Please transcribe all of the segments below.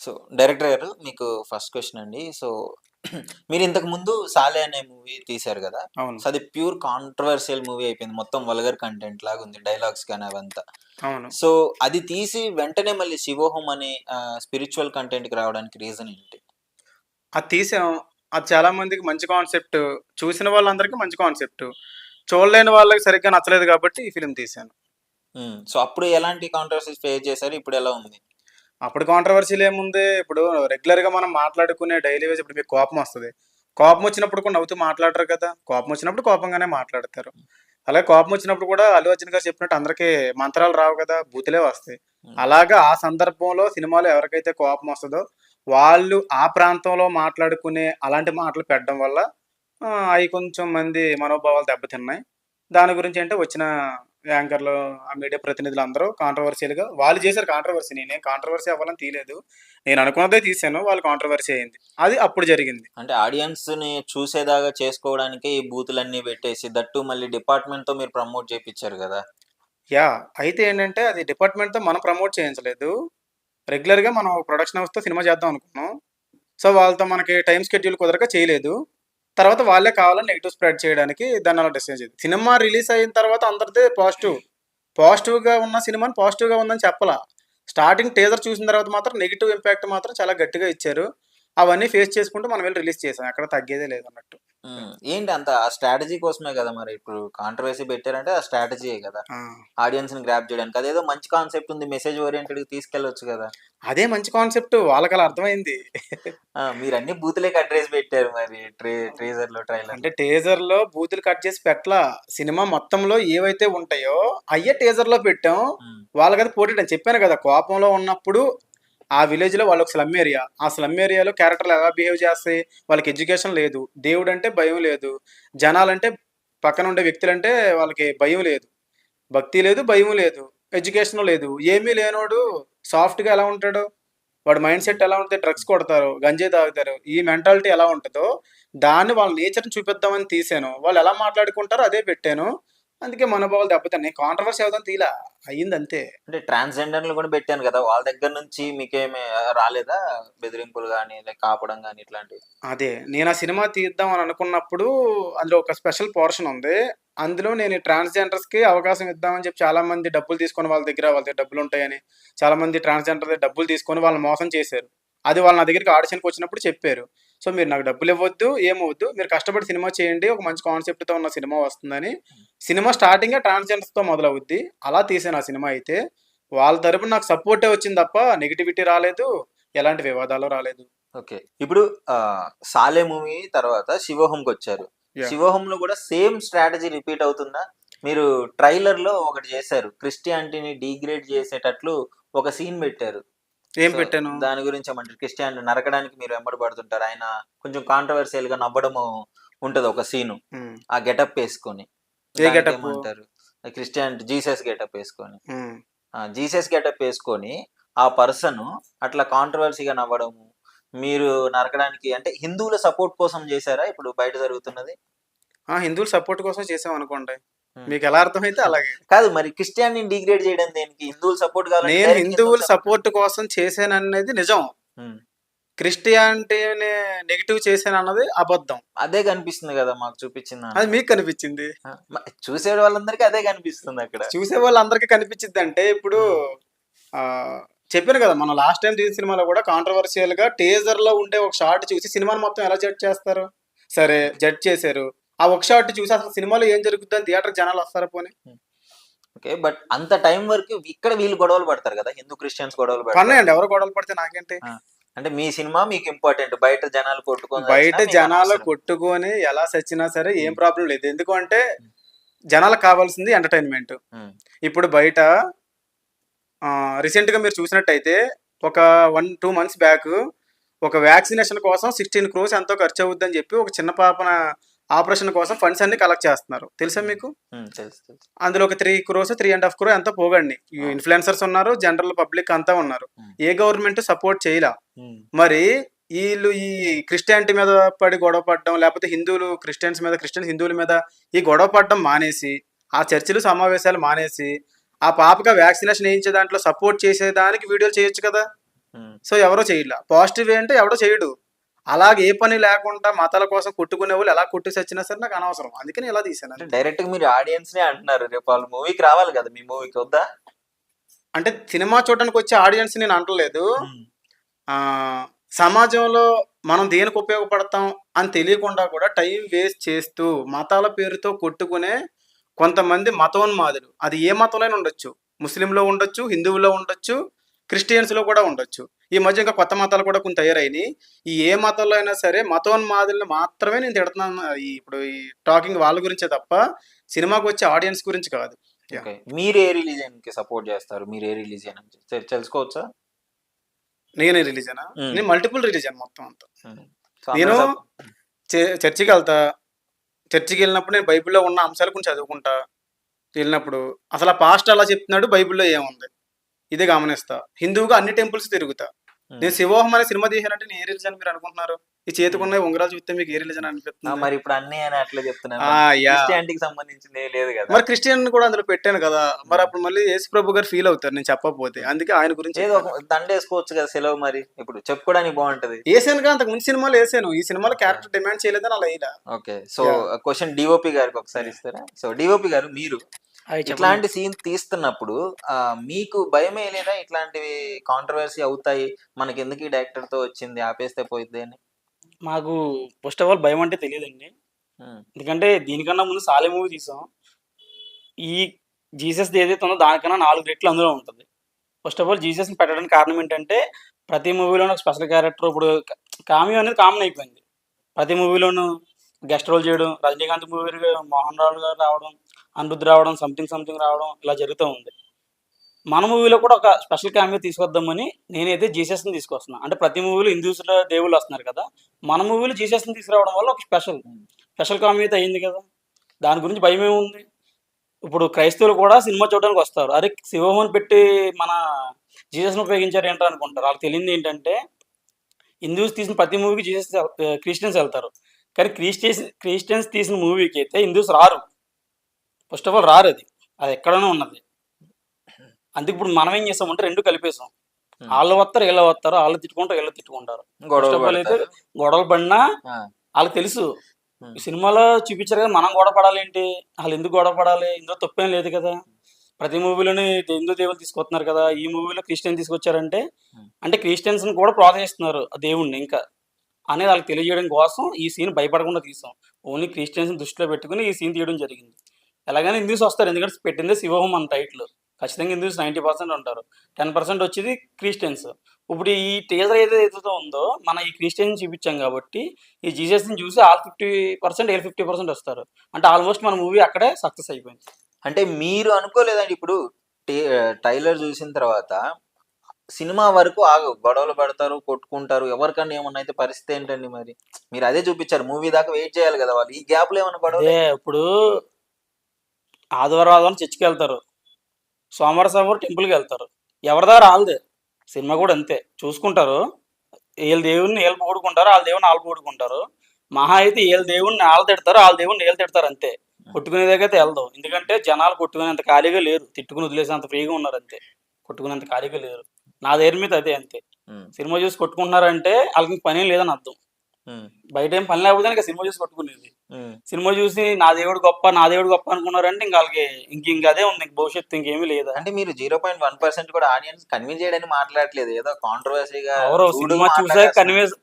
So, director గారు మీకు first question అండి. సో, మీరు ఇంతకు ముందు 'సాలే' అనే మూవీ తీశారు గదా! అవును. సో, అది ప్యూర్ కాంట్రోవర్షియల్ మూవీ అయిపోయింది. మొత్తం వల్గర్ కంటెంట్ లాగుంది. డైలాగ్స్ గాని అవంతా. అవును. సో, అది తీసి వెంటనే మళ్ళీ 'శివోహం' అనే స్పిరిచ్యువల్ కంటెంట్‌కి రావడానికి రీజన్ ఏంటి? అది తీసాం. అది చాలా మందికి మంచి కాన్సెప్ట్. చూసిన వాళ్ళందరికీ మంచి కాన్సెప్ట్. చూడలేని వాళ్ళకి సరిగ్గా నచ్చలేదు కాబట్టి ఈ ఫిల్మ్ తీశాను. సో, అప్పుడు ఎలాంటి కాంట్రోవర్సీస్ ఫేస్ చేశారు? ఇప్పుడెలా ఉంది? అప్పుడు కాంట్రోవర్సీ‌లు ఏముంది? ఇప్పుడు రెగ్యులర్‌గా మనం మాట్లాడుకునే డైలీ వేజ్ ఇప్పుడు మీకు కోపమొస్తది. కోపమొచ్చినప్పుడు కూడా నవ్వుతూ మాట్లాడరు కదా! కోపమొచ్చినప్పుడు కోపంగానే మాట్లాడతారు. అలాగే కోపమొచ్చినప్పుడు కూడా అల్లు అర్జున్ గారు చెప్పినట్టు అందరికి మంత్రాలు రావు కదా! బూతులే వస్తాయి. హ్మ్. అలాగా ఆ సందర్భంలో సినిమాలో ఎవరికైతే కోపమొస్తదో వాళ్ళు ఆ ప్రాంతంలో మాట్లాడుకునే అలాంటి మాటలు పెట్టడం వల్ల అయి కొంచెం మంది మనోభావాలు దెబ్బతిన్నాయి. దాని గురించేంటే వచ్చిన యాంకర్‌లు, ఆ మీడియా ప్రతినిధులందరూ కాంట్రోవర్షియల్‌గా వాళ్ళు చేశారు కాంట్రోవర్సీ. నేనేం కాంట్రోవర్సీ అవ్వాలని తీయలేదు. నేను అనుకున్నదే తీశాను. వాళ్ళు కాంట్రోవర్సీ అయింది. అది అప్పుడు జరిగింది. అంటే ఆడియన్స్‌ని చూసేలాగా చేసుకోవడానికే ఈ బూతులన్నీ పెట్టేసి, దట్ టూ మళ్ళీ డిపార్ట్‌మెంట్‌తో మీరు ప్రమోట్ చేపిచ్చారు గదా! అయితే ఏంటంటే అది డిపార్ట్‌మెంట్‌తో మనం ప్రమోట్ చేయించలేదు. రెగ్యులర్‌గా మనం ప్రొడక్షన్ హౌస్‌తో సినిమా చేద్దాం అనుకున్నాం. సో, వాళ్ళతో మనకి టైమ్ షెడ్యూల్ కుదరక చేయలేదు. తర్వాత వాళ్ళే కావాలని నెగెటివ్ స్ప్రెడ్ చేయడానికి దాన్ని అలా డిసైడ్ చేసింది. సినిమా రిలీజ్ అయిన తర్వాత అందరిది పాజిటివ్. పాజిటివ్‌గా ఉన్న సినిమాని పాజిటివ్‌గా ఉందని చెప్పలా. స్టార్టింగ్ టీజర్ చూసిన తర్వాత మాత్రం నెగెటివ్ ఇంపాక్ట్ మాత్రం చాలా గట్టిగా ఇచ్చారు. అవన్నీ ఫేస్ చేసుకుంటూ మనం వెళ్లి రిలీజ్ చేసాం. ఎక్కడ తగ్గేదే లేదన్నట్టు. ఏంటి అంత ఆ స్ట్రాటజీ కోసమే గదా! మరి ఇప్పుడు కాంట్రోవర్సీ పెట్టారంటే ఆ స్ట్రాటజీయే గదా! ఆ! ఆడియన్స్‌ని గ్రాబ్ చేయడానికి. అదేదో మంచి కాన్సెప్ట్ ఉంది. మెసేజ్ ఓరియెంటెడ్‌గా తీసుకెళ్ళొచ్చు గదా! అదే మంచి కాన్సెప్ట్. వాళ్ళకలా అర్థమైంది. మీరన్ని బూతులే కట్ పెట్టారు మరి టీజర్‌లో, అంటే ట్రైలర్‌లో. టీజర్‌లో బూతులు కట్ చేసి పెట్టలా. సినిమా మొత్తంలో ఏవైతే ఉంటాయో అయ్యే టీజర్‌లో పెట్టాం. హ్మ్. వాళ్ళకది పోటీయడం చెప్పాను కదా! కోపంలో ఉన్నప్పుడు ఆ విలేజ్‌లో వాళ్ళొక స్లమ్ ఏరియా. ఆ స్లమ్ ఏరియాలో క్యారెక్టర్‌లు ఎలా బిహేవ్ చేస్తాయి? వాళ్ళకి ఎడ్యుకేషన్ లేదు. దేవుడంటే భయం లేదు. జనాలంటే పక్కనుండే వ్యక్తులంటే వాళ్ళకి భయం లేదు. భక్తి లేదు, భయం లేదు. ఎడ్యుకేషన్ లేదు. ఏమీ లేనోడు సాఫ్ట్‌గా ఎలా ఉంటాడు? వాడి మైండ్ హ్మ్. సెట్ ఎలా ఉంటది? డ్రగ్స్ కొడతారు, గంజాయి తాగుతారు. ఈ మెంటాలిటీ ఎలా ఉంటదో, దాన్ని వాళ్ళ నేచర్‌ని చూపిద్దామని తీశాను. వాళ్ళెలా మాట్లాడుకుంటారో అదే పెట్టాను. అందుకే మనోభావాలు దెబ్బతిన్నాయి. కాంట్రోవర్సీ అవుదాం తీయలా. అయిందంతే. అంటే ట్రాన్స్‌జెండర్‌లు గూడా పెట్టాను గదా! వాళ్ళ దగ్గర నుంచి మీకేమి రాలేదా? బెదిరింపులు గాని, లైక్ ఆపడం గాని ఇట్లాంటివి? అదే. నేనా సినిమా తీద్దాం అని అనుకున్నప్పుడు, అందులో ఒక స్పెషల్ పోర్షన్ ఉంది. అందులో నేను ఈ ట్రాన్స్‌జెండర్స్‌కి అవకాశం ఇద్దామని చెప్పి చాలామంది డబ్బులు తీసుకొని వాళ్ళ దగ్గర డబ్బులుంటాయని, చాలామంది ట్రాన్స్‌జెండర్ దగ్గర డబ్బులు తీసుకొని వాళ్ళని మోసం చేశారు. అది వాళ్ళు నా దగ్గరికి ఆడిషన్‌కొచ్చినప్పుడు చెప్పారు. సో, "మీరు నాకు డబ్బులివ్వొద్దు, ఏమొద్దు. మీరు కష్టపడి సినిమా చేయండి. ఒక మంచి కాన్సెప్ట్‌తో ఉన్న సినిమా వస్తుందని." సినిమా స్టార్టింగే ట్రాన్స్‌జెండర్స్‌తో మొదలవుద్ది. అలా తీశాను ఆ సినిమా అయితే. వాళ్ళ తరపున నాకు సపోర్టే వచ్చింది తప్ప నెగటివిటీ రాలేదు. ఎలాంటి వివాదాలు రాలేదు. ఓకే. ఇప్పుడు 'సాలే' మూవీ తర్వాత 'శివోహం'కొచ్చారు. యాహ్! 'శివోహం'లో గూడా సేమ్ స్ట్రాటజీ రిపీట్ అవుతుందా? మీరు ట్రైలర్‌లో ఒకటి చేశారు. క్రిస్టియానిటీని డీగ్రేడ్ చేసేటట్లు ఒక సీన్ పెట్టారు. ఏం సో, పెట్టాను? దాని గురించి ఏమంటారు? క్రిస్టియానిటీ నరకడానికి మీరు వెంబడి పడుతుంటారు. ఆయన కొంచెం కాంట్రోవర్షియల్‌గా నవ్వడము ఉంటది ఒక సీను. హ్మ్. ఆ గెటప్ ఏసుకొని. ఏ గెటప్పు? దానికేమంటారు? క్రిస్టియానిటీ జీసస్ గెటప్ ఏసుకొని. హ్మ్. జీసస్ గెటప్ ఏసుకొని ఆ పర్సను అట్లా కాంట్రోవర్సీ‌గా నవ్వడము, మీరు నరకడానికి అంటే హిందువుల సపోర్ట్ కోసం జేసారా ఇప్పుడు బయట జరుగుతున్నది? హిందువుల సపోర్ట్ కోసం చేసామనుకోండి. హ్మ్. మీకెలా అర్థమైతే అలాగే. కాదు మరి క్రిస్టియానిటీని డిగ్రేడ్ చేయడం దేనికి? హిందువులు సపోర్ట్ కావాలంటే నేను డైరెక్ట్ హిందువులు హిందువుల సపోర్ట్ సపోర్ట్ కోసం చేశాననేది నిజం. హ్మ్. క్రిస్టియానిటీని నెగెటివ్ చేశానన్నది అబద్ధం. అదే కనిపిస్తుంది గదా! మాకు చూపించిన అది దాంట్లో. మీకు కనిపిచ్చింది. ఆ! చూసే వాళ్ళందరికి అదే కనిపిస్తుందక్కడ. చూసే వాళ్ళందరికీ కనిపిచ్చిద్దంటే ఇప్పుడు హ్మ్. ఆహ్, చెప్పాను కదా! మనం లాస్ట్ టైమ్ తీసిన సినిమాలో కూడా కాంట్రోవర్షియల్‌గా టీజర్‌లో ఉండే ఒక షాట్ చూసి సినిమాని మొత్తం ఎలా జడ్జ్ చేస్తారు? సరే జడ్జ్ చేశారు. ఆ ఒక షాట్ చూసి అసలు సినిమాలో ఏం జరుగుద్దని థియేటర్‌కి జనాలొస్తారా పోనీ? హ్మ్. ఓకే. బట్ అంత టైం వరకు ఇక్కడ వీళ్ళు గొడవలు పడతారు గదా! హిందూ, క్రిస్టియన్స్ గొడవలు పెడతారు. పడనియండి. ఎవరు గొడవలు పడితే నాకేంటి? ఆ! అంటే మీ సినిమా మీకు ఇంపార్టెంట్. బయట జనాలు కొట్టుకొని బయట సచ్చినా జనాలు మీకనవసరం. కొట్టుకొని ఎలా సచ్చినా సరే ఏం హ్మ్. ప్రాబ్లమ్ లేదు. ఎందుకు అంటే హ్మ్. జనాలకు కావాల్సింది ఎంటర్‌టైన్‌మెంట్. హ్మ్. ఇప్పుడు బయట రీసెంట్‌గా మీరు చూసినట్టయితే ఒక 1, 2 మంత్స్ బ్యాక్ ఒక వ్యాక్సినేషన్ కోసం 16 క్రోర్స్ ఎంతో ఖర్చవుద్దని చెప్పి ఒక చిన్న పాపన ఆపరేషన్ కోసం ఫండ్స్ అన్ని కలెక్ట్ చేస్తున్నారు. తెలుసా హ్మ్. మీకు? తెలుసు. తెలుసు. అందులో ఒక 3 క్రోర్స్, 3 ½ క్రోర్ ఎంతో పోగండి. ఈ అవును. ఇన్‌ఫ్లుయెన్సర్స్ ఉన్నారు. జనరల్ పబ్లిక్ అంతా ఉన్నారు. హ్మ్. ఏ గవర్నమెంట్ సపోర్ట్ చేయలా. హ్మ్. మరి ఈళ్ళు ఈ క్రిస్టియానిటీ మీద పడి గొడవ పడడం, లేపోతే హిందువులు క్రిస్టియన్స్ మీద, క్రిస్టియన్స్ హిందువుల మీద ఈ గొడవ పడడం మానేసి, ఆ చర్చిలు, సమావేశాలు మానేసి, ఆ పాపకి వ్యాక్సినేషన్ ఏయించే దాంట్లో సపోర్ట్ చేసేదానికి వీడియోలు చేయొచ్చు కదా! ఉమ్. సో ఎవరో చేయట్లా. పాజిటివ్ అంటే ఎవడో చేయడు. అలాగే ఏ పని లేకుండా మతాల కోసం కొట్టుకునే వాళ్ళు ఎలా కొట్టి సచ్చినా సరే నాకు అనవసరం. అందుకని ఇలా తీశాను అంటే అంతే. డైరెక్ట్ గా మీరు ఆడియన్స్ నే అంటున్నారు, రేపు వాళ్ళు మూవీకి రావాలి కదా, మీ మూవీకి వద్దా? అంటే సినిమా చూడడానికి వచ్చే ఆడియన్స్ నేను అంటలేదు. ఉమ్. సమాజంలో మనం దేనికి ఉపయోగపడతాం అని తెలియకుండా కూడా టైం వేస్ట్ చేస్తూ మతాల పేరుతో కొట్టుకునే కొంతమంది మతోన్మాదులు, అది ఏ మతంలోనే ఉండొచ్చు, ముస్లింలో ఉండొచ్చు, హిందువులో ఉండొచ్చు, క్రిస్టియన్స్లో కూడా ఉండొచ్చు. ఈ మధ్య ఇంకా కొత్త మతాలు కూడా కొన్ని తయారైనాయి. ఈ ఏ మతంలో అయినా సరే మతోన్మాదులను మాత్రమే నేను తిడుతున్నాను. ఇప్పుడు ఈ టాకింగ్ వాళ్ళ గురించే తప్ప సినిమాకి వచ్చే ఆడియన్స్ గురించి కాదు. ఓకే, మీరు ఏ రిలీజియన్ కి సపోర్ట్ చేస్తారు? మీరు ఏ రిలీజియన్ అని తెలుసుకోవచ్చా? నేనే రిలీజనా? ఉమ్. నేను మల్టిపుల్ రిలీజన్ మొత్తం అంతా. ఉమ్. సో నేను అందరూ చర్చికి వెళ్తా. చర్చికి వెళ్ళినప్పుడు నేను బైబిల్లో ఉన్న అంశాల గురించి చదువుకుంటా. వెళ్ళినప్పుడు అసలు ఆ పాస్టర్ అలా చెప్తున్నాడు, బైబిల్లో ఏముంది ఇదే గమనిస్తా. హిందువుగా అన్ని టెంపుల్స్ తిరుగుతా. నేను శివోహం అనే సినిమా తీసానంటే నేను ఏ రిలీజన్ మీరు అనుకుంటున్నారు? ఈ చేతికున్న ఉంగరాలు చూస్తే మీకు ఏ రిలీజన్ అనిపిస్తుంది? మరి ఇప్పుడు అన్ని అని అట్లా చెప్తున్నాను, యా క్రిస్టియానిటీకి సంబంధించింది ఏ లేదు కదా. మరి క్రిస్టియన్ కూడా అందులో పెట్టాను కదా. మరి అప్పుడు మళ్ళీ యేసు ప్రభు గారు ఫీల్ అవుతారు నేను చెప్పకపోతే. అందుకే ఆయన గురించి ఏదో ఒక దండ వేసుకోవచ్చు కదా సెలవు, మరి ఇప్పుడు చెప్పుకోవడానికి బాగుంటది. వేసాను కదా, అంతకు ముందు సినిమాలు వేసాను. ఈ సినిమాలో క్యారెక్టర్ డిమాండ్ చేయలేదని అలా వేయలా. ఓకే, సో క్వశ్చన్ డిఓపి గారికి ఒకసారి ఇస్తారా? సో డిఓపి గారు, మీరు ఇట్లాంటి సీన్ తీస్తున్నప్పుడు మీకు భయమే లేదా? ఇట్లాంటివి కాంట్రవర్సీ అవుతాయి, మనకి ఎందుకు ఈ డైరెక్టర్ తో వచ్చింది, ఆపేస్తే పోయిద్ది అని? మాకు ఫస్ట్ ఆఫ్ ఆల్ భయం అంటే తెలియదండి. ఎందుకంటే దీనికన్నా ముందు సాలే మూవీ తీసాం. ఈ జీసస్ ఏదైతే ఉందో దానికన్నా 4 రెట్లు అందులో ఉంటుంది. ఫస్ట్ ఆఫ్ ఆల్ జీసస్ని పెట్టడానికి కారణం ఏంటంటే ప్రతి మూవీలోనూ ఒక స్పెషల్ క్యారెక్టర్. ఇప్పుడు కామియో అనేది కామన్ అయిపోయింది. ప్రతి మూవీలోనూ గెస్ట్ రోల్ చేయడం, రజనీకాంత్ మూవీ మోహన్ రావు గారు రావడం, అనిరుద్ధ్ రావడం, సంథింగ్ రావడం ఇలా జరుగుతూ ఉంది. మన మూవీలో కూడా ఒక స్పెషల్ క్యామియో తీసుకొద్దామని నేనైతే జీసస్ని తీసుకొస్తున్నా. అంటే ప్రతి మూవీలో హిందూస్లో దేవుళ్ళు వస్తున్నారు కదా, మన మూవీలో జీసస్ని తీసుకురావడం వల్ల ఒక స్పెషల్ కామెడీ అయితే అయింది కదా. దాని గురించి భయం ఏముంది? ఇప్పుడు క్రైస్తవులు కూడా సినిమా చూడడానికి వస్తారు. అరే శివమోహన్ పెట్టి మన జీసస్ని ఉపయోగించారు ఏంటో అనుకుంటారు. వాళ్ళకి తెలియదు ఏంటంటే హిందూస్ తీసిన ప్రతి మూవీకి జీసస్ క్రిస్టియన్స్ వెళ్తారు. కానీ క్రిస్టియన్స్ తీసిన మూవీకి అయితే హిందూస్ రారు. ఫస్ట్ ఆఫ్ ఆల్ రారు. అది ఎక్కడైనా ఉన్నది. అందుకు ఇప్పుడు మనం ఏం చేస్తామంటే రెండు కలిపేసాం. వాళ్ళు వస్తారు, వీళ్ళు వస్తారు, వాళ్ళు తిట్టుకుంటారు, వీళ్ళు తిట్టుకుంటారు. ఫస్ట్ ఆఫ్ ఆల్ అయితే గొడవలు పడినా వాళ్ళకి తెలుసు. ఈ సినిమాలో చూపించారు కదా మనం గొడవ పడాలి ఏంటి, వాళ్ళు ఎందుకు గొడవ పడాలి, ఇందులో తప్పేం లేదు కదా. ప్రతి మూవీలోనే హిందూ దేవులు తీసుకొస్తున్నారు కదా, ఈ మూవీలో క్రిస్టియన్ తీసుకొచ్చారంటే అంటే క్రిస్టియన్స్ ని కూడా ప్రోత్సహిస్తున్నారు ఆ దేవుణ్ణి ఇంకా అనేది వాళ్ళకి తెలియజేయడం కోసం ఈ సీన్ భయపడకుండా తీసాం. ఓన్లీ క్రిస్టియన్స్ దృష్టిలో పెట్టుకుని ఈ సీన్ తీయడం జరిగింది. ఎలాగైనా హిందూస్ వస్తారు, ఎందుకంటే పెట్టిందే శివోహం మన టైటిల్. ఖచ్చితంగా హిందూస్ 90% ఉంటారు, 10% వచ్చేది క్రిస్టియన్స్. ఇప్పుడు ఈ టీజర్ ఏదైతే ఉందో మన ఈ క్రిస్టియన్స్ చూపించాం కాబట్టి ఈ జీసస్ని చూసి ఆల్ 50% 50% వస్తారు. అంటే ఆల్మోస్ట్ మన మూవీ అక్కడే సక్సెస్ అయిపోయింది. అంటే మీరు అనుకోలేదండి ఇప్పుడు ట్రైలర్ చూసిన తర్వాత సినిమా వరకు గొడవలు పడతారు, కొట్టుకుంటారు, ఎవరికన్నా ఏమన్నా అయితే పరిస్థితి ఏంటండి? మరి మీరు అదే చూపించారు, మూవీ దాకా వెయిట్ చేయాలి కదా వాళ్ళు. ఈ గ్యాప్ లో ఏమన్నా గొడవ? ఇప్పుడు ఆదివారం చర్చికి వెళ్తారు, సోమవారం టెంపుల్కి వెళ్తారు, ఎవరి దగ్గర వాళ్ళదే. సినిమా కూడా అంతే, చూసుకుంటారు. వీళ్ళ దేవుడిని వీళ్ళు పోడుకుంటారు, వాళ్ళ దేవుడిని వాళ్ళు పోడుకుంటారు. మహా అయితే వీళ్ళ దేవుడిని వాళ్ళు తిడతారు, వాళ్ళ దేవుడిని వీళ్ళు తిడతారు అంతే. కొట్టుకునేదాకైతే వెళ్దాం. ఎందుకంటే జనాలు కొట్టుకునేంత ఖాళీగా లేరు, తిట్టుకుని వదిలేసేంత ఫ్రీగా ఉన్నారు అంతే. కొట్టుకునేంత ఖాళీగా లేరు. నా దగ్గర మీద అదే అంతే. సినిమా చూసి కొట్టుకుంటున్నారంటే వాళ్ళకి పని లేదని అర్థం. బయట ఏం పని లేకపోతే ఇంకా సినిమా చూసి కొట్టుకునేది. సినిమా చూసి నా దేవుడు గొప్ప అనుకున్నారంటే ఇంకా వాళ్ళకి ఇంక అదే ఉంది, భవిష్యత్తు ఇంకేమీ లేదా. అంటే మీరు 0.1% కూడా ఆడియన్స్ కన్విన్స్ చేయడానికి మాట్లాడలేదు, ఏదో కాంట్రవర్సీగా. ఎవరో సినిమా చూసే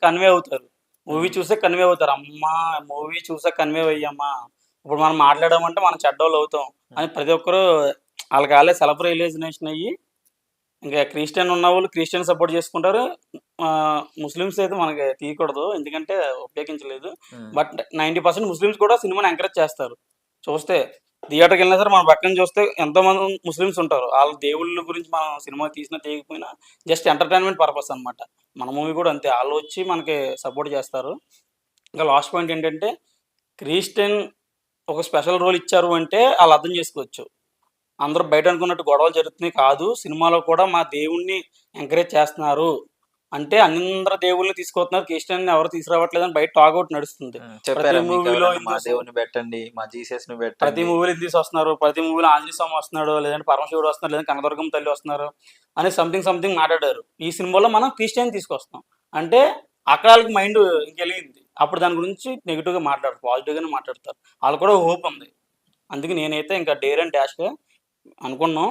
కన్వే అవుతారు, మూవీ చూసే కన్వే అవుతారు. అమ్మా మూవీ చూసే కన్వే అయ్యమ్మా, ఇప్పుడు మనం మాట్లాడామంటే మనం చెడ్డోళ్ళు అవుతాం అని ప్రతి ఒక్కరు వాళ్ళకి వాళ్ళే సెల్ఫ్ రియలైజేషన్ అయ్యి ఇంకా క్రిస్టియన్ ఉన్న వాళ్ళు క్రిస్టియన్ సపోర్ట్ చేసుకుంటారు. ముస్లిమ్స్ అయితే మనకి తీయకూడదు, ఎందుకంటే ఉపయోగించలేదు. బట్ 90% ముస్లిమ్స్ కూడా సినిమాని ఎంకరేజ్ చేస్తారు. చూస్తే థియేటర్కి వెళ్ళినా సరే మన పక్కన చూస్తే ఎంతోమంది ముస్లిమ్స్ ఉంటారు. వాళ్ళ దేవుళ్ళ గురించి మనం సినిమా తీసినా తీయకపోయినా జస్ట్ ఎంటర్టైన్మెంట్ పర్పస్ అనమాట. మన మూవీ కూడా అంతే, వాళ్ళు వచ్చి మనకి సపోర్ట్ చేస్తారు. ఇంకా లాస్ట్ పాయింట్ ఏంటంటే క్రిస్టియన్ ఒక స్పెషల్ రోల్ ఇచ్చారు అంటే వాళ్ళు అర్థం చేసుకోవచ్చు. అందరూ బయట అనుకున్నట్టు గొడవలు జరుగుతున్నాయి కాదు, సినిమాలో కూడా మా దేవుణ్ణి ఎంకరేజ్ చేస్తున్నారు అంటే అందరు దేవుళ్ళని తీసుకొస్తున్నారు, క్రిస్టియన్ ఎవరు తీసుకురావట్లేదు అని బయట టాక్ అవుట్ నడుస్తుంది. చెప్పారా మీకు మూవీలో ఎవరైనా మా హిందూస్ దేవుని పెట్టండి, మా జీసస్ ని ప్రతి పెట్టండి? మూవీలో హిందూస్ వస్తున్నారు, ప్రతి మూవీలో ఆంజనేయ స్వామి వస్తున్నాడు, లేదంటే పరమశివుడు వస్తున్నారు, లేదంటే కనదుర్గం తల్లి వస్తున్నారు అని సంథింగ్ మాట్లాడారు. ఈ సినిమాలో మనం క్రిస్టియన్ తీసుకొస్తాం అంటే అక్కడ వాళ్ళకి మైండ్ ఇంకెలిగింది. అప్పుడు దాని గురించి నెగిటివ్గా మాట్లాడతారు, పాజిటివ్గానే మాట్లాడతారు. వాళ్ళు కూడా హోప్ ఉంది. అందుకే నేనైతే ఇంకా డేర్ అండ్ డాష్గా అనుకున్నాం,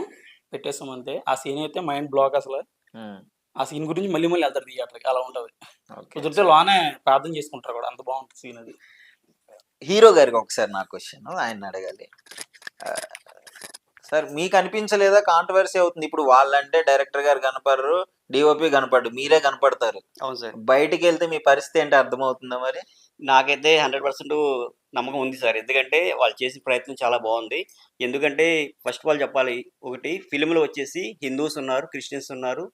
పెట్టేస్తాం అంతే. ఆ సీన్ అయితే మైండ్ బ్లాక్ అసలు. ఉమ్, ఆ సీన్ గురించి మళ్ళీ వెళ్తారు థియేటర్కి, అలా ఉంటుంది. ఓకే. కుదిరితే లోనే ప్రార్థన చేసుకుంటారు కూడా, అంత బాగుంటుంది సీన్ అది. హీరో గారికి ఒకసారి నా క్వశ్చన్ ఆయన అడగాలి. ఆ, సార్ మీకు అనిపించలేదా కాంట్రవర్సీ అవుతుంది? ఇప్పుడు వాళ్ళంటే డైరెక్టర్ గారు కనపడరు, డిఓపి కనపడరు, మీరే కనపడతారు. అవును సార్. బయటికి వెళ్తే మీ పరిస్థితి ఏంటి అర్థమవుతుందా మరి? నాకైతే 100% నమ్మకం ఉంది సార్. ఎందుకంటే వాళ్ళు చేసిన ప్రయత్నం చాలా బాగుంది. ఎందుకంటే ఫస్ట్ ఆఫ్ ఆల్ చెప్పాలి, ఒకటి ఫిల్మ్‌లో వచ్చేసి హిందూస్ ఉన్నారు, క్రిస్టియన్స్ ఉన్నారు,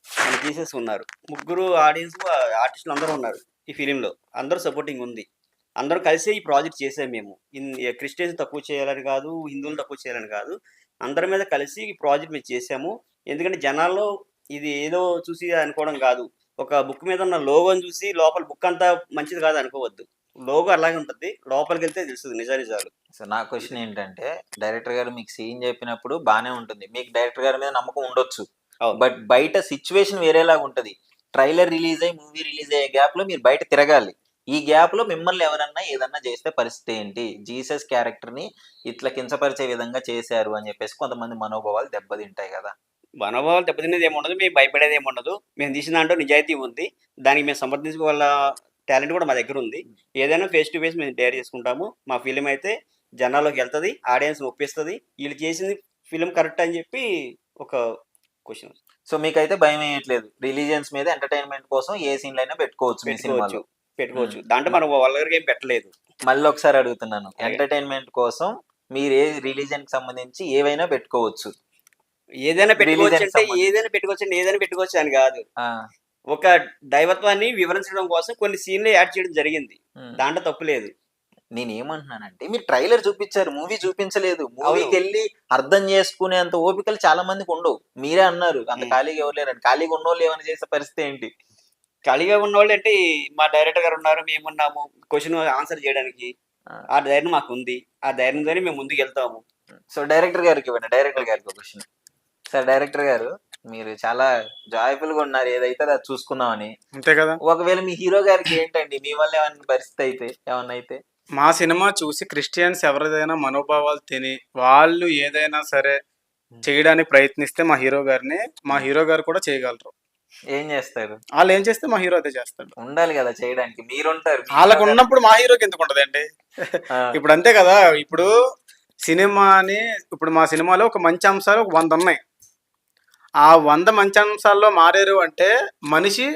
మన జీసస్ ఉన్నారు. ముగ్గురు ఆర్టిస్టులు అందరూ ఉన్నారు ఈ ఫిల్మ్‌లో. అందరూ సపోర్టింగ్ ఉంది. అందరూ కలిసే ఈ ప్రాజెక్ట్ చేసాం మేము. క్రిస్టియన్స్ తక్కువ చేయాలని కాదు, హిందువులను తక్కువ చేయాలని కాదు. అందరి మీద కలిసి ఈ ప్రాజెక్ట్ మేము చేసాము. ఎందుకంటే జనాల్లో ఇది ఏదో చూసి అనుకోవడం కాదు. ఒక బుక్ మీద ఉన్న లోగోని చూసి లోపల బుక్ అంతా మంచిది కాదు అనుకోవద్దు. లోగో అలాగే ఉంటది. లోపలికెళ్తే తెలుస్తది నిజానిజాలు. సో నా క్వశ్చన్ ఏంటంటే, డైరెక్టర్ గారు మీకు సీన్ చెప్పినప్పుడు బానే ఉంటుంది, మీకు డైరెక్టర్ గారి మీద నమ్మకం ఉండొచ్చు, అవును. బట్ బయట సిచ్యువేషన్ వేరేలాగా ఉంటది. ట్రైలర్ రిలీజ్ అయ్యి మూవీ రిలీజ్ అయ్యే గ్యాప్ లో మీరు బయట తిరగాలి. ఈ గ్యాప్ లో మిమ్మల్ని ఎవరన్నా ఏదన్నా చేస్తే పరిస్థితి ఏంటి? జీసస్ క్యారెక్టర్ ని ఇట్లా కించపరిచే విధంగా చేశారు అని చెప్పేసి కొంతమంది మనోభావాలు దెబ్బతింటాయి కదా. మనోభావాలు దెబ్బతినేది ఏముండదు. మేము భయపడేది ఏముండదు. మేము తీసిన దాంట్లో నిజాయితీ ఉంది. దానికి మేము సమర్థించుకోగల టాలెంట్ కూడా మా దగ్గర ఉంది. ఏదైనా ఫేస్ టు ఫేస్ మేము డేర్ చేసుకుంటాము. మా ఫిల్మ్ అయితే జనాల్లోకి వెళ్తది, ఆడియన్స్ ఒప్పిస్తది. వీళ్ళు చేసింది ఫిల్మ్ కరెక్ట్ అని చెప్పి ఒక క్వశ్చన్ సో మీకైతే భయం వేయట్లేదు, రిలీజియన్స్ మీద ఎంటర్టైన్మెంట్ కోసం ఏ సీన్లు అయినా పెట్టుకోవచ్చు మీ పెట్టుకోవచ్చు. సినిమాలో. దాంట్లో మనం వల్గర్‌గా ఏం పెట్టలేదు. మళ్ళీ ఒకసారి అడుగుతున్నాను, అలాగే. ఎంటర్టైన్మెంట్ కోసం మీరు ఏ రిలీజియన్ కి సంబంధించి ఏవైనా పెట్టుకోవచ్చు. ఏదైనా పెట్టుకోవచ్చు Religion అంటే సంబంధించి. ఏదైనా పెట్టుకోవచ్చు అని కాదు. ఆ, ఒక దైవత్వాన్ని వివరించడం కోసం కొన్ని సీన్‌లు యాడ్ చేయడం జరిగింది. ఉమ్. దాంట్లో తప్పు లేదు. నేనేమంటున్నానంటే, మీరు ట్రైలర్ చూపించారు, మూవీ చూపించలేదు. మూవీకి అవును. వెళ్ళి అర్థం చేసుకునేంత ఓపికలు చాలా మందికి ఉండవు. మీరే అన్నారు అంత ఖాళీగా ఎవరు లేరని. ఖాళీగా ఉన్నోళ్ళు ఏమైనా చేసే పరిస్థితి ఏంటి? ఖాళీగా ఉన్నోళ్ళు అంటే మా డైరెక్టర్ గారు ఉన్నారు, మేమున్నాము క్వశ్చన్ ఆన్సర్ చేయడానికి. ఆ. ఆ ధైర్యం మాకుంది. ఆ ధైర్యంతోనే మేము ముందుకెళ్తాము. సో డైరెక్టర్ గారికి ఇవ్వండి, డైరెక్టర్ గారికి ఒక క్వశ్చన్. సార్ డైరెక్టర్ గారు, మీరు చాలా జాయ్ఫుల్ గా ఉన్నారు, ఏదైతే అది చూసుకుందామని. అంతే కదా. ఒకవేళ మీ హీరో గారికి ఏంటండి, మీ వల్ల ఏమన్నా పరిస్థితి అయితే ఏమన్నా అయితే? మా సినిమా చూసి క్రిస్టియన్స్ ఎవరిదైనా మనోభావాలు తిని వాళ్ళు ఏదైనా సరే చేయడానికి ప్రయత్నిస్తే మా హీరో గారు కూడా చేయగలరు. ఏం చేస్తారు? వాళ్ళు ఏం చేస్తే మా హీరో అదే చేస్తాడు. ఉండాలి కదా చేయడానికి, మీరుంటారు. మీ వాళ్ళకు hero గారు- ఉన్నప్పుడు మా హీరోకి ఎందుకు ఉంటదండి? ఆ, ఇప్పుడు అంతే కదా. ఇప్పుడు ఇప్పుడు మా సినిమాలో ఒక మంచి అంశాలు ఒక 100 ఉన్నాయి. ఆ 100 మంచి అంశాల్లో మారారు అంటే మనిషి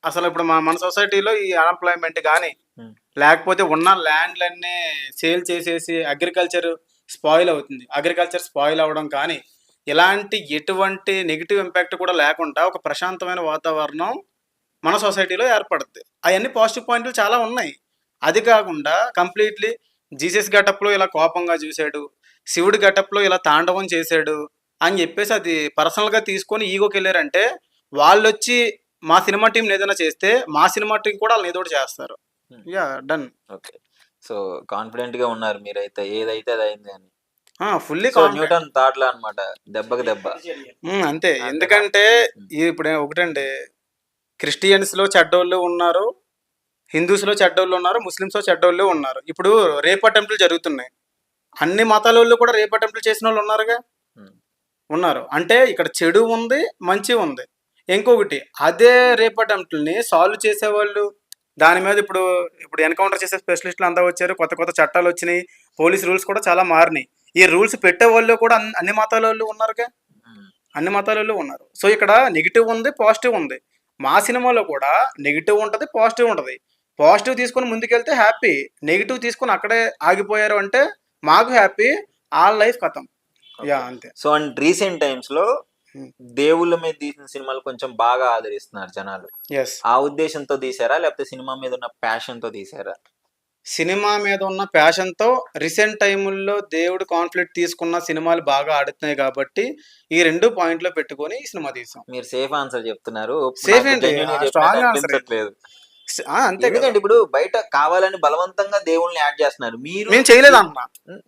అసలు ఇప్పుడు మన సొసైటీలో ఈ అన్ఎంప్లాయ్మెంట్ కానీ ఉమ్, లేకపోతే ఉన్న ల్యాండ్లన్నీ సేల్ చేసేసి అగ్రికల్చర్ స్పాయిల్ అవుతుంది. అగ్రికల్చర్ స్పాయిల్ అవ్వడం కానీ ఇలాంటి ఎటువంటి నెగిటివ్ ఇంపాక్ట్ కూడా లేకుండా ఒక ప్రశాంతమైన వాతావరణం మన సొసైటీలో ఏర్పడుద్ది. అవన్నీ పాజిటివ్ పాయింట్లు చాలా ఉన్నాయి. అది కాకుండా కంప్లీట్లీ జీసస్ గెటప్లో ఇలా కోపంగా చూశాడు, శివుడి గెటప్లో ఇలా తాండవం చేశాడు అని చెప్పేసి అది పర్సనల్గా తీసుకొని ఈగోకి వెళ్ళారంటే వాళ్ళు వచ్చి మా సినిమా టీం ఏదైనా చేస్తే మా సినిమా టీం కూడా వాళ్ళని ఏదో ఒకటి చేస్తారు. Yeah done. Okay. So confident గా ఉన్నారు మీరైతే, ఏదైతే అది అయింది అని. ఫుల్లీ సో న్యూటన్ థాట్ లా అనమాట, దెబ్బకి దెబ్బ. అంతే. ఎందుకంటే ఇప్పుడు ఒకటండి, క్రిస్టియన్స్లో చెడ్డోళ్ళు ఉన్నారు, హిందూస్లో చెడ్డోళ్ళు ఉన్నారు, ముస్లిమ్స్లో చెడ్డోళ్ళు ఉన్నారు. ఇప్పుడు రేప్ అటెంప్ట్లు జరుగుతున్నాయి. అన్ని మతాల వాళ్ళు కూడా రేప్ అటెంప్ట్లు చేసిన వాళ్ళు ఉన్నారుగా, ఉమ్, ఉన్నారు. అంటే ఇక్కడ చెడు ఉంది, మంచి ఉంది. ఇంకొకటి, అదే రేప్ అటెంప్ట్లని సాల్వ్ చేసేవాళ్ళు దాని మీద ఇప్పుడు ఎన్కౌంటర్ చేసే స్పెషలిస్టులు అంతా వచ్చారు, కొత్త కొత్త చట్టాలు వచ్చినాయి, పోలీస్ రూల్స్ కూడా చాలా మారినాయి. ఈ రూల్స్ పెట్టే వాళ్ళు కూడా అన్ని మతాల వాళ్ళు ఉన్నారుగా, ఉమ్. అన్ని మతాల వాళ్ళు ఉన్నారు. సో ఇక్కడ నెగిటివ్ ఉంది, పాజిటివ్ ఉంది. మా సినిమాలో కూడా నెగిటివ్ ఉంటుంది, పాజిటివ్ ఉంటుంది. పాజిటివ్ తీసుకొని ముందుకెళ్తే హ్యాపీ, నెగిటివ్ తీసుకొని అక్కడే ఆగిపోయారు అంటే మాకు హ్యాపీ, ఆల్ లైఫ్ కథం. యా అంతే. సో అండ్ రీసెంట్ టైమ్స్ లో Hmm. దేవుళ్ళ మీద తీసిన సినిమాలు కొంచెం బాగా ఆదరిస్తున్నారు జనాలు. ఎస్. ఆ ఉద్దేశంతో తీసారా, లేకపోతే సినిమా మీద ఉన్న ప్యాషన్ తో తీసారా? సినిమా మీద ఉన్న ప్యాషన్‌తో రీసెంట్ టైముల్లో దేవుడు కాన్ఫ్లిక్ట్ తీసుకున్న సినిమాలు బాగా ఆడుతున్నాయి కాబట్టి, ఈ 2 పాయింట్‌లో పెట్టుకొని ఈ సినిమా తీసాం. మీరు సేఫ్ ఆన్సర్ చెప్తున్నారు. సేఫ్ నాకు ఏంటి? జెన్యూన్‌గా చెప్పినట్టు స్ట్రాంగ్ ఆన్సరే. అనిపించట్లేదు. అంతే కదా! ఎందుకంటే ఇప్పుడు బయట కావాలని బలవంతంగా దేవుళ్ళని యాడ్ చేస్తున్నారు. మీరు మేము చేయలేదన్నా.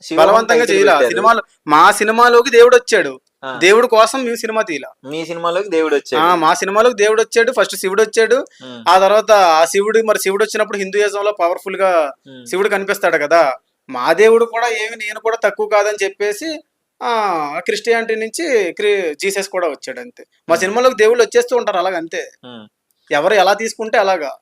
శివోహం బలవంతంగా టైటిల్ చేయలా. పెట్టారు. మా సినిమాలోకి దేవుడొచ్చాడు. ఆ, దేవుడి కోసం మేము సినిమా తీయలా. మీ సినిమాలోకి దేవుడు వచ్చాడు. మా సినిమాలోకి దేవుడొచ్చాడు. ఫస్ట్ శివుడొచ్చాడు. ఉమ్, ఆ తర్వాత ఆ శివుడొచ్చినప్పుడు హిందూయిజంలో పవర్‌ఫుల్‌గా ఉమ్, శివుడు కనిపిస్తాడు కదా! మా దేవుడు కూడా నేను కూడా తక్కువ కాదని చెప్పేసి క్రిస్టియానిటీ నుంచి జీసస్ కూడా వచ్చాడు అంతే. మా ఉమ్, సినిమాలోకి దేవుళ్ళు వచ్చేస్తూ ఉంటారు అలాగంతే. ఉమ్, ఎవరు ఎలా తీసుకుంటే అలాగా.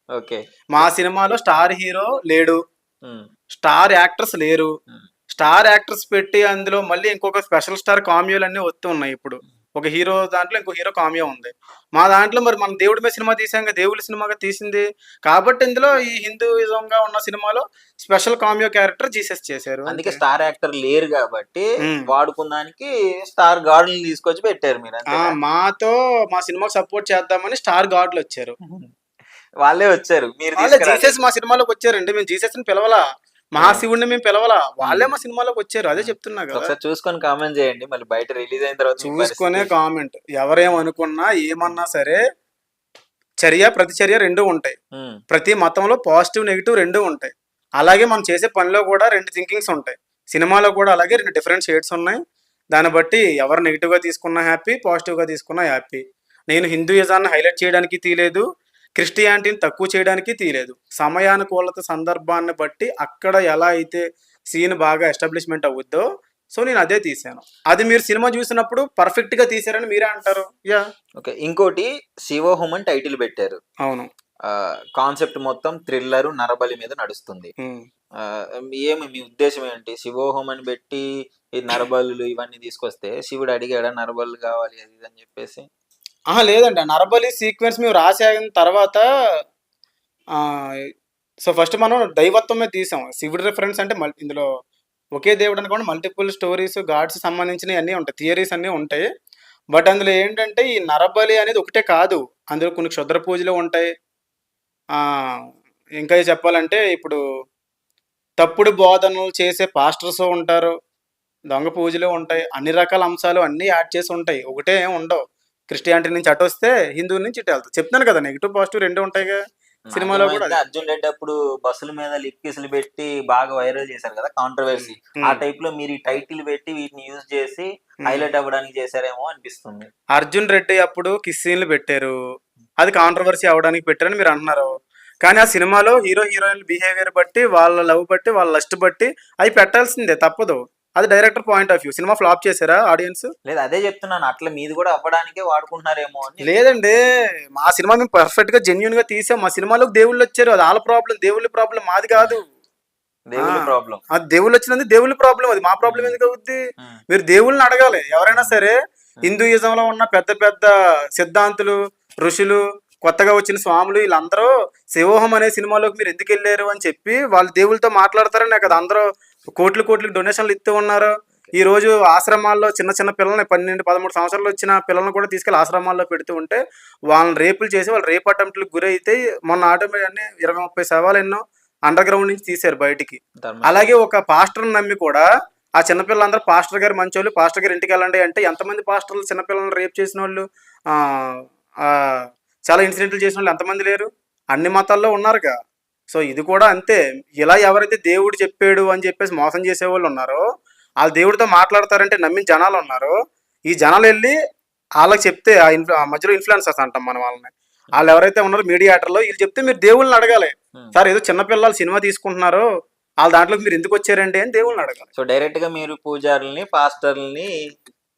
ఓకే. మా సినిమాలో స్టార్ హీరో లేడు. ఉమ్, స్టార్ యాక్టర్స్ లేరు. ఉమ్, స్టార్ యాక్టర్స్ పెట్టి అందులో మళ్ళీ ఇంకొక స్పెషల్ స్టార్ కామియోలన్నీ వస్తూ ఉన్నాయి ఇప్పుడు. ఒక హీరో దాంట్లో ఇంకో హీరో కామియో ఉంది. మా దాంట్లో మరి మనం దేవుడి మీద సినిమా తీసాం, దేవుడి సినిమాగా తీసింది కాబట్టి ఇందులో ఈ హిందూయిజంగా ఉన్న సినిమాలో స్పెషల్ కామియో క్యారెక్టర్ జీసస్ చేశారు అందుకే అంతే. స్టార్ యాక్టర్ లేరు కాబట్టి ఉమ్. వాడుకున్నానికి స్టార్ గార్డుని తీసుకొచ్చి పెట్టారు మీరు అంతే. మా సినిమాకి సపోర్ట్ చేద్దామని స్టార్ గాడ్లు వచ్చారు. వాళ్ళే వచ్చారు, మీరు వాళ్ళే తీసుకురాలేదు. జీసస్ మా సినిమాలోకి వచ్చారండి. మేము జీసస్ ని పిలవలా, మహాశివుడిని మేము పిలవలా, వాళ్ళే మా సినిమాలోకి వచ్చారు. అదే చెప్తున్నా కదా. ఒకసారి చూసుకొని కామెంట్ చేయండి, మళ్ళీ బయట రిలీజ్ అయిన తర్వాత మీ చూసుకునే పరిస్థితి. కామెంట్. ఎవరేమనుకున్నా ఏమన్నా సరే ప్రతిచర్య రెండు ఉంటాయి. ఉమ్, ప్రతి మతంలో పాజిటివ్ నెగిటివ్ రెండు ఉంటాయి. అలాగే మనం చేసే పనిలో కూడా రెండు థింకింగ్స్ ఉంటాయి. సినిమాలో కూడా అలాగే రెండు డిఫరెంట్ షేడ్స్ ఉన్నాయి. దాన్ని బట్టి ఎవరు నెగిటివ్గా తీసుకున్నా హ్యాపీ, పాజిటివ్గా తీసుకున్నా హ్యాపీ. నేను హిందూయిజాన్ని హైలైట్ చేయడానికి తీయలేదు, క్రిస్టియానిటీని తక్కువ చేయడానికి తీయలేదు. సమయానుకూలత సందర్భాన్ని బట్టి అక్కడ ఎలా అయితే సీన్ బాగా ఎస్టాబ్లిష్మెంట్ అవుద్దో సో నేను అదే తీశాను. అది మీరు సినిమా చూసినప్పుడు పర్ఫెక్ట్గా తీశారని మీరే అంటారు. Yeah okay. ఇంకోటి శివోహం అని టైటిల్ పెట్టారు. అవును. కాన్సెప్ట్ మొత్తం థ్రిల్లర్ నరబలి మీద నడుస్తుంది. ఉమ్. ఆ, ఏమి మీ ఉద్దేశం ఏంటి? శివోహం అని పెట్టి ఈ నరబలులు ఇవన్నీ తీసుకొస్తే శివుడు అడిగాడా నరబలు కావాలి అది ఇది అని చెప్పేసి? లేదండి. ఆ నరబలి సీక్వెన్స్ మేము రాసాగిన తర్వాత సో ఫస్ట్ మనం దైవత్వం మీద తీసాం. శివుడి రిఫరెన్స్ అంటే ఇందులో ఒకే దేవుడు అనుకోండి, మల్టిపుల్ స్టోరీస్ గాడ్స్ సంబంధించినవి అన్నీ ఉంటాయి, థియరీస్ అన్నీ ఉంటాయి. బట్ అందులో ఏంటంటే ఈ నరబలి అనేది ఒకటే కాదు, అందులో కొన్ని క్షుద్ర పూజలు ఉంటాయి. ఆ, ఇంకా చెప్పాలంటే ఇప్పుడు తప్పుడు బోధనలు చేసే పాస్టర్స్ ఉంటారు, దొంగ పూజలు ఉంటాయి, అన్ని రకాల అంశాలు అన్నీ యాడ్ చేసి ఉంటాయి. ఒకటే ఏం ఉండవు. క్రిస్టియానిటీ నుంచి అటు వస్తే హిందూ నుంచి ఇటు వెళ్తాం. చెప్తాను కదా, నెగిటివ్ పాజిటివ్ రెండు ఉంటాయిగా సినిమాలో కూడా. నాకేమైంది, అర్జున్ రెడ్డి అప్పుడు బస్సుల మీద లిప్ కిస్లు పెట్టి బాగా వైరల్ చేశారు కదా, కాంట్రవర్సీ. ఆ టైప్ లో మీరు ఈ టైటిల్ పెట్టి వీటిని యూజ్ చేసి హైలైట్ అవ్వడానికి చేశారేమో అనిపిస్తుంది. అర్జున్ రెడ్డి అప్పుడు కిస్ సీన్లు పెట్టారు, అది కాంట్రవర్సీ అవడానికి పెట్టారని మీరు అంటున్నారు. కానీ ఆ సినిమాలో హీరో హీరోయిన్ బిహేవియర్ బట్టి, వాళ్ళ లవ్ బట్టి, వాళ్ళ లస్ట్ బట్టి అవి పెట్టాల్సిందే, తప్పదు. అది director point of view. Cinema flop చేశారా ఆడియన్స్? లేదు, అదే చెప్తున్నాను, అట్లా మీది కూడా అవ్వడానికే వాడుకుంటున్నారేమో అని. లేదండి, మా సినిమా మేము పర్ఫెక్ట్ గా జెన్యున్ గా తీసాం. మా సినిమాలోకి దేవుళ్ళు వచ్చారు, అది వాళ్ళ ప్రాబ్లం, దేవుళ్ళ ప్రాబ్లం మాది కాదు. దేవుడి ప్రాబ్లం. అది దేవుళ్ళు వచ్చినందుకు దేవుళ్ళ ప్రాబ్లం, అది మా ప్రాబ్లం ఎందుకు అవుద్ది? మీరు దేవుళ్ళని అడగాలి. ఎవరైనా సరే హిందూయిజంలో ఉన్న పెద్ద పెద్ద సిద్ధాంతులు, ఋషులు, కొత్తగా వచ్చిన స్వాములు, వీళ్ళందరూ శివోహం అనే సినిమాలోకి మీరు ఎందుకు వెళ్ళారు అని చెప్పి వాళ్ళు దేవుళ్ళతో మాట్లాడతారనే కదా అందరూ కోట్లు డొనేషన్లు ఇస్తూ ఉన్నారు. ఈ రోజు ఆశ్రమాల్లో చిన్న చిన్న పిల్లల్ని 12-13 సంవత్సరాలు వచ్చిన పిల్లల్ని కూడా తీసుకెళ్లి ఆశ్రమాల్లో పెడుతూ ఉంటే వాళ్ళని రేపులు చేసి వాళ్ళు రేప్ అటెంప్ట్లకు గురైతే మొన్న ఆటోమేటిక్ 20-30 శవాలు ఎన్నో అండర్ గ్రౌండ్ నుంచి తీశారు బయటికి. అలాగే ఒక పాస్టర్ని నమ్మి కూడా ఆ చిన్నపిల్లలందరూ పాస్టర్ గారు మంచోళ్ళు, పాస్టర్ గారు ఇంటికి వెళ్ళండి అంటే ఎంతమంది పాస్టర్లు చిన్నపిల్లల్ని రేప్ చేసిన వాళ్ళు, చాలా ఇన్సిడెంట్లు చేసిన వాళ్ళు ఎంతమంది లేరు? అన్ని మతాల్లో ఉన్నారుగా. సో ఇది కూడా అంతే. ఇలా ఎవరైతే దేవుడు చెప్పాడు అని చెప్పేసి మోసం చేసేవాళ్ళు ఉన్నారో, వాళ్ళు దేవుడితో మాట్లాడతారంటే నమ్మిన జనాలు ఉన్నారు. ఈ జనాలు వెళ్ళి వాళ్ళకి చెప్తే ఆ మధ్యలో ఇన్ఫ్లుయెన్సర్స్ అంటాం మనం వాళ్ళని, వాళ్ళు ఎవరైతే ఉన్నారో మీడియాటర్లో, వీళ్ళు చెప్తే మీరు దేవుళ్ళని అడగాలి. సార్ ఏదో చిన్నపిల్లలు సినిమా తీసుకుంటున్నారు, వాళ్ళ దాంట్లోకి మీరు ఎందుకు వచ్చారండి అని దేవుళ్ళని అడగాలి. సో డైరెక్ట్ గా మీరు పూజారుల్ని, పాస్టర్లని,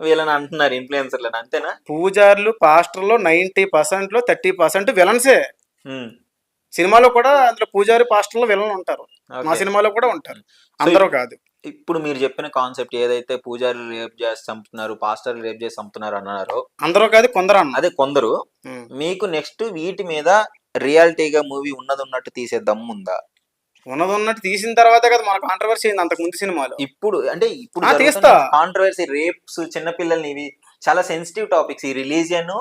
వీళ్ళని అంటున్నారు ఇన్ఫ్లుయెన్సర్లని, అంతేనా? పూజారులు, పాస్టర్లో 90%లో 30% విలన్సే. సినిమాలో కూడా అందులో పూజారి, పాస్టర్లో విలన్లు ఉంటారు. మా సినిమాలో కూడా ఉంటారు, అందరూ కాదు. ఇప్పుడు మీరు చెప్పిన కాన్సెప్ట్ ఏదైతే పూజారులు రేప్ చేసి చంపుతున్నారు, పాస్టర్లు రేప్ చేసి చంపుతున్నారు అన్నారో, అందరూ కాదు కొందరు అన్న. అదే కొందరు. మీకు నెక్స్ట్ వీటి మీద రియాలిటీగా మూవీ ఉన్నట్టు తీసే దమ్ముందా? ఉన్నట్టు తీసిన తర్వాత కదా మన కాంట్రవర్సీ అయింది అంతకు ముందు సినిమాలో. ఇప్పుడు అంటే తీస్తా. కాంట్రవర్సీ, రేప్స్, చిన్నపిల్లల్ని, ఇవి చాలా సెన్సిటివ్ టాపిక్స్. ఈ రిలీజియన్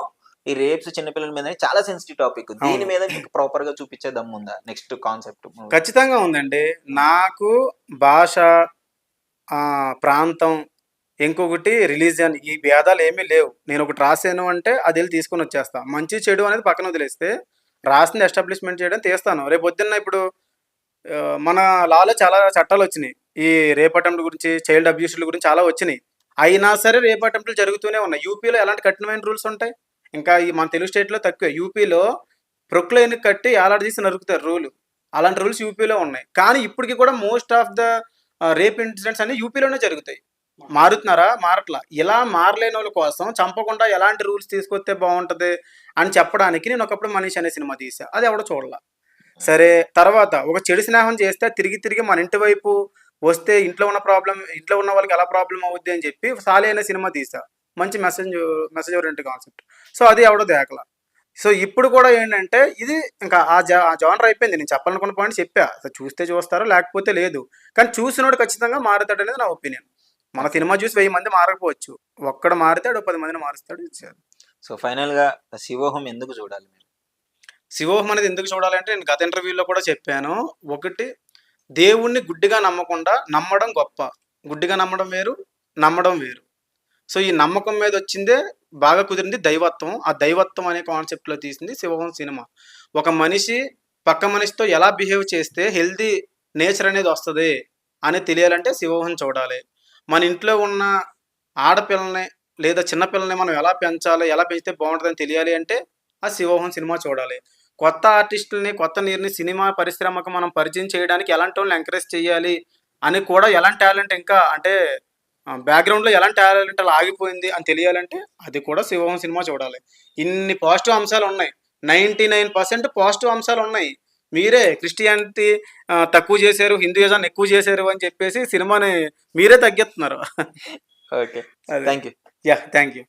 ఈ రేప్స్ చిన్నపిల్లల మీద చాలా సెన్సిటివ్ టాపిక్. దీని అవును. మీద మీకు ప్రాపర్ గా చూపించే దమ్ముందా నెక్స్ట్ కాన్సెప్ట్? ఖచ్చితంగా ఉందండి. నాకు భాష, ప్రాంతం, ఇంకొకటి రిలీజియన్ ఈ భేదాలు ఏమీ లేవు. నేను ఒకటి రాసాను అంటే అది వెళ్ళి తీసుకొని వచ్చేస్తా. మంచి చెడు అనేది పక్కన వదిలేస్తే రాసింది ఎస్టాబ్లిష్మెంట్ చేయడం తీస్తాను. రేపు పొద్దున్న ఇప్పుడు మన లాలో చాలా చట్టాలు వచ్చినాయి. ఈ రేప్ అటెంప్ట్ గురించి, చైల్డ్ అబ్యూస్ల గురించి చాలా వచ్చినాయి. అయినా సరే రేప్ అటెంప్ట్లు జరుగుతూనే ఉన్నాయి. యూపీలో ఎలాంటి కఠినమైన రూల్స్ ఉంటాయి. ఇంకా ఈ మన తెలుగు స్టేట్లో తక్కువే. యూపీలో ప్రొక్లైన్‌కి కట్టి ఏలాడదీసి నరుకుతారు రూలు. అలాంటి రూల్స్ యూపీలో ఉన్నాయి. కానీ ఇప్పటికి కూడా most of the rape incidents అన్నీ యూపీలోనే జరుగుతాయి. మారుతున్నారా? మారట్లా. ఇలా మారలేనోళ్ళ కోసం చంపకుండా ఎలాంటి రూల్స్ తీసుకొస్తే బావుంటది అని చెప్పడానికి నేను ఒకప్పుడు 'మనీష్' అనే సినిమా తీశా. అది ఎవడు చూడల. సరే తర్వాత ఒక చెడు స్నేహం చేస్తే తిరిగి తిరిగి మన ఇంటి వైపు వస్తే ఇంట్లో ఉన్న వాళ్ళకి ఎలా ప్రాబ్లమ్ అవుద్ది అని చెప్పి 'సాలే' అనే సినిమా తీశా. మంచి మెసేజ్ ఓరియెంటెడ్ కాన్సెప్ట్. సో అది ఎవడు దేకల. సో ఇప్పుడు కూడా ఏంటంటే ఇది ఇంకా ఆ జానర్ అయిపోయింది. నేను చెప్పాలనుకున్న పాయింట్ చెప్పా. అసలు చూస్తే చూస్తారు లేకపోతే లేదు. కానీ చూసినోడు ఖచ్చితంగా మారుతాడనేది నా ఒపీనియన్. మన సినిమా చూసి 1000 మంది మారకపోవచ్చు. ఒక్కడు మారితే ఆడు 10 మందిని మారుస్తాడు. సో ఫైనల్ గా 'శివోహం' ఎందుకు చూడాలి మీరు? 'శివోహం' అనేది ఎందుకు చూడాలంటే నేను గత ఇంటర్వ్యూలో కూడా చెప్పాను. ఒకటి దేవుణ్ణి గుడ్డిగా నమ్మకుండా నమ్మడం గొప్ప. గుడ్డిగా నమ్మడం వేరు, నమ్మడం వేరు. సో ఈ నమ్మకం మీద వచ్చిందే బాగా కుదిరింది దైవత్వం. ఆ దైవత్వం అనే కాన్సెప్ట్‌లో తీసింది 'శివోహం' సినిమా. ఒక మనిషి పక్క మనిషితో ఎలా బిహేవ్ చేస్తే హెల్తీ నేచర్ అనేది వస్తది అని తెలియాలంటే 'శివోహం' చూడాలి. మన ఇంట్లో ఉన్న ఆడపిల్లల్ని లేదా చిన్న పిల్లల్ని మనం ఎలా పెంచాలి, ఎలా పెంచితే బావుంటదని తెలియాలి అంటే ఆ 'శివోహం' సినిమా చూడాలి. కొత్త ఆర్టిస్టులని, కొత్త నీరుని సినిమా పరిశ్రమకు మనం పరిచయం చేయడానికి ఎలాంటోళ్ళని ఎంకరేజ్ చేయాలి అని కూడా ఎలాంటి టాలెంట్ ఇంకా అంటే బ్యాక్‌గ్రౌండ్‌లో ఎలాంటి టాలెంట్ అలా ఆగిపోయింది అని తెలియాలంటే అది కూడా 'శివోహం' సినిమా చూడాలి. ఇన్ని పాజిటివ్ అంశాలున్నాయి. 99% పాజిటివ్ అంశాలున్నాయి. మీరే క్రిస్టియానిటీ తక్కువ చేశారు, హిందూయిజాన్ని ఎక్కువ చేశారు అని చెప్పేసి సినిమాని మీరే తగ్గిస్తున్నారు. ఓకే. అదే. Thank you. Yeah! Thank you.